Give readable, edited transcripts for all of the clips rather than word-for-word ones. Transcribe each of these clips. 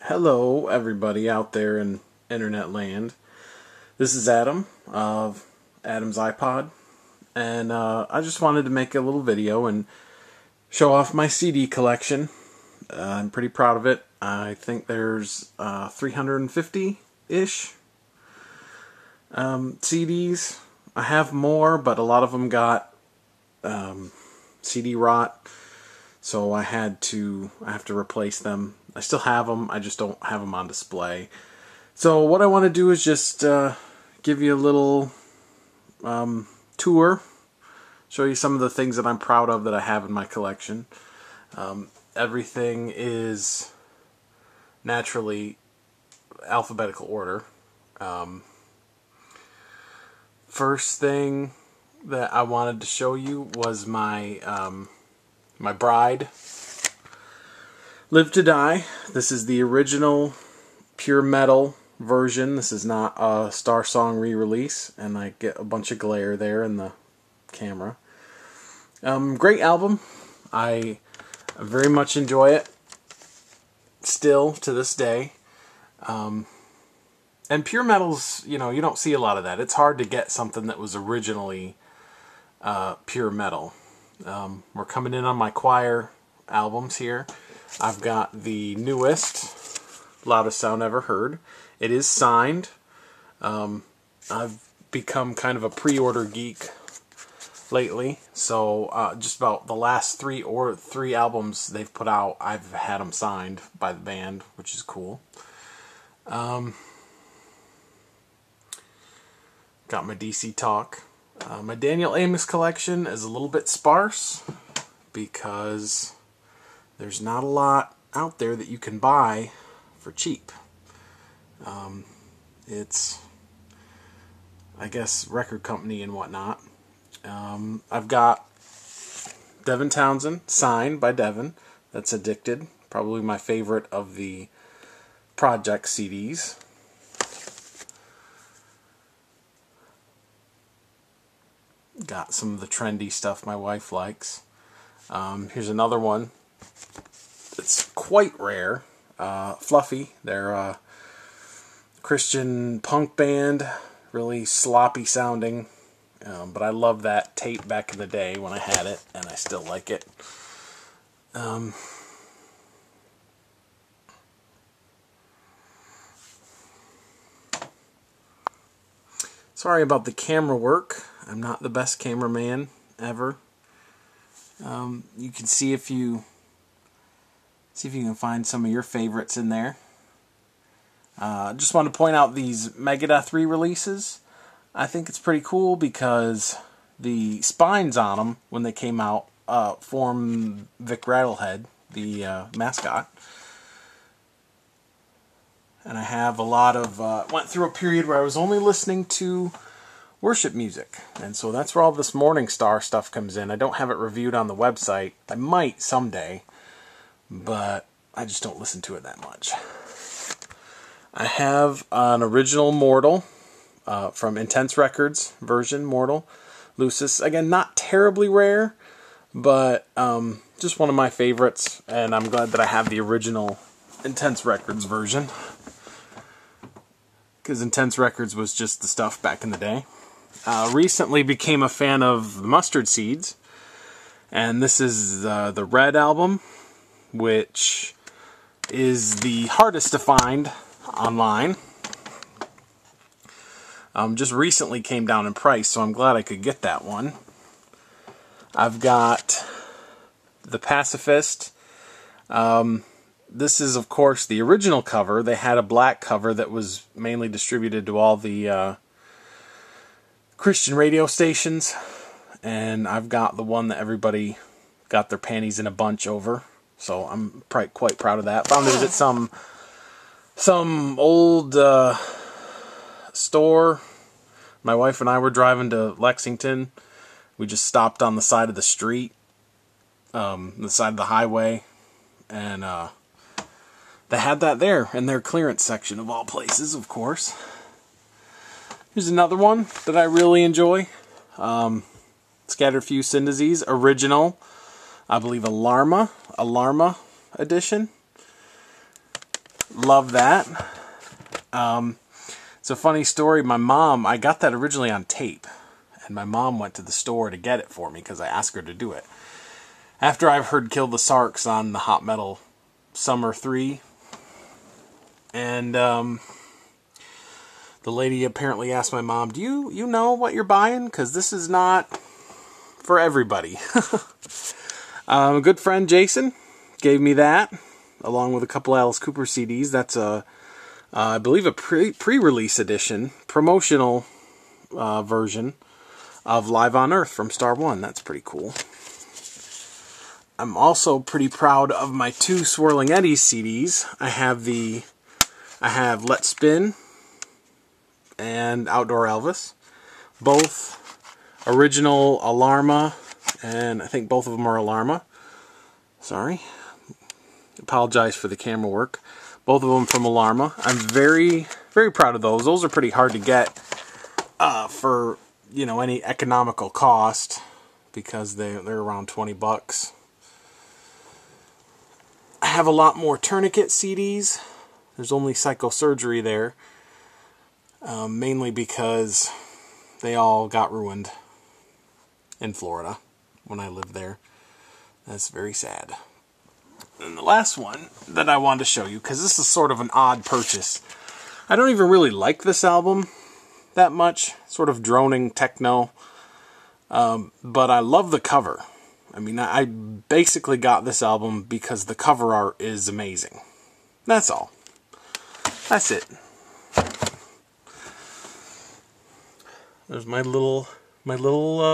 Hello, everybody out there in internet land. This is Adam of Adam's iPod, and I just wanted to make a little video and show off my CD collection. I'm pretty proud of it. I think there's 350-ish CDs. I have more, but a lot of them got CD rot, so I have to replace them. I still have them, I just don't have them on display. So what I want to do is just give you a little tour, show you some of the things that I'm proud of that I have in my collection. Everything is naturally alphabetical order. First thing that I wanted to show you was my my Bride, Live to Die. This is the original pure metal version. This is not a Star Song re-release, and I get a bunch of glare there in the camera. Great album. I very much enjoy it still to this day. And pure metals, you don't see a lot of that. It's hard to get something that was originally pure metal. We're coming in on my choir albums here. I've got the newest, Loudest Sound Ever Heard. It is signed. I've become kind of a pre-order geek lately, so just about the last three albums they've put out, I've had them signed by the band, which is cool. Got my DC Talk. My Daniel Amos collection is a little bit sparse because there's not a lot out there that you can buy for cheap. It's, I guess, record company and whatnot. I've got Devin Townsend, signed by Devin. That's Addicted. Probably my favorite of the Project CDs. Got some of the trendy stuff my wife likes. Here's another one that's quite rare. Fluffy. They're a Christian punk band, really sloppy sounding, but I love that tape back in the day when I had it, and I still like it. Sorry about the camera work. I'm not the best cameraman ever. You can see if you can find some of your favorites in there. Just want to point out these Megadeth re-releases. I think it's pretty cool because the spines on them, when they came out, form Vic Rattlehead, the mascot. And I have a lot of, went through a period where I was only listening to worship music. And so that's where all this Morning Star stuff comes in. I don't have it reviewed on the website. I might someday, but I just don't listen to it that much. I have an original Mortal from Intense Records version, Mortal. Lucis. Again, not terribly rare, but just one of my favorites, and I'm glad that I have the original Intense Records version, because Intense Records was just the stuff back in the day. Recently became a fan of the Mustard Seeds, and this is the Red album, which is the hardest to find online. Just recently came down in price, so I'm glad I could get that one. I've got The Pacifist. This is, of course, the original cover. They had a black cover that was mainly distributed to all the Christian radio stations, and I've got the one that everybody got their panties in a bunch over, so I'm quite proud of that. Found it at some old store. My wife and I were driving to Lexington. We just stopped on the side of the street, the side of the highway, and they had that there in their clearance section, of all places, of course. Here's another one that I really enjoy. Scattered Few Sin Disease, original, I believe Alarma edition. Love that. It's a funny story. My mom, I got that originally on tape, and my mom went to the store to get it for me because I asked her to do it. After I've heard Kill the Sarks on the Hot Metal Summer 3, and the lady apparently asked my mom, do you know what you're buying? Because this is not for everybody. A good friend, Jason, gave me that, along with a couple Alice Cooper CDs. That's I believe a pre-release edition, promotional version of Live on Earth from Star One. That's pretty cool. I'm also pretty proud of my 2 Swirling Eddies CDs. I have Let's Spin and Outdoor Elvis. Both original Alarma, and I think both of them are Alarma. Sorry. Apologize for the camera work. Both of them from Alarma. I'm very, very proud of those. Those are pretty hard to get for, any economical cost, because they're around 20 bucks. I have a lot more Tourniquet CDs. There's only Psychosurgery there. Mainly because they all got ruined in Florida when I lived there. That's very sad. And the last one that I wanted to show you, because this is sort of an odd purchase. I don't even really like this album that much. Sort of droning techno. But I love the cover. I mean, I basically got this album because the cover art is amazing. That's all. That's it. There's my little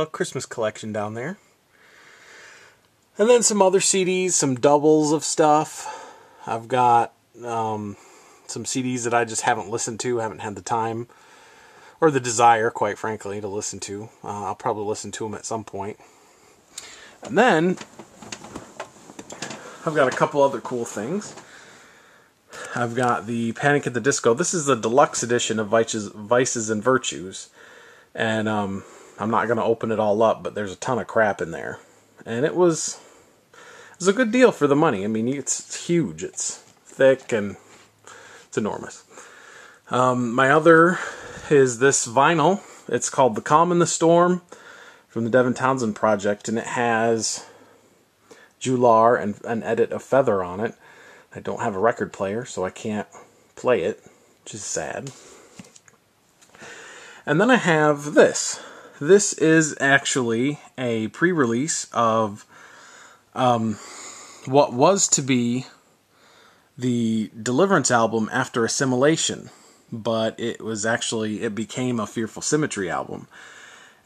Christmas collection down there. And then some other CDs, some doubles of stuff. I've got some CDs that I just haven't listened to, haven't had the time or the desire, quite frankly, to listen to. I'll probably listen to them at some point. And then I've got a couple other cool things. I've got the Panic at the Disco. This is the deluxe edition of Vices and Virtues. And I'm not going to open it all up, but there's a ton of crap in there. And it was a good deal for the money. I mean, it's huge. It's thick and it's enormous. My other is this vinyl. It's called The Calm in the Storm from the Devin Townsend Project, and it has Jular and an edit of Feather on it. I don't have a record player, so I can't play it, which is sad. And then I have this. This is actually a pre-release of what was to be the Deliverance album After Assimilation, but it became a Fearful Symmetry album.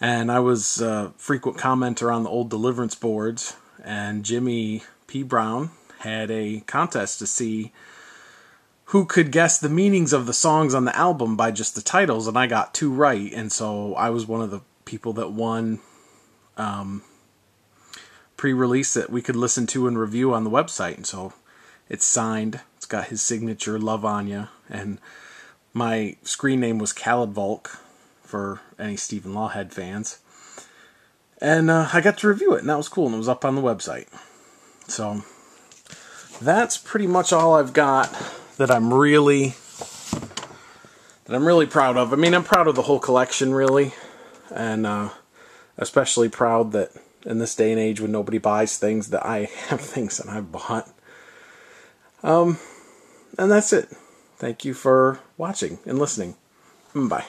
And I was a frequent commenter on the old Deliverance boards, and Jimmy P. Brown had a contest to see who could guess the meanings of the songs on the album by just the titles, and I got 2 right, and so I was one of the people that won pre-release that we could listen to and review on the website. And so it's signed, it's got his signature, Love Anya, and my screen name was Khaled Volk for any Stephen Lawhead fans. And I got to review it, and that was cool, and it was up on the website. So that's pretty much all I've got that I'm really proud of. I mean, I'm proud of the whole collection, really, and especially proud that in this day and age when nobody buys things, that I have things that I've bought. And that's it. Thank you for watching and listening. Bye.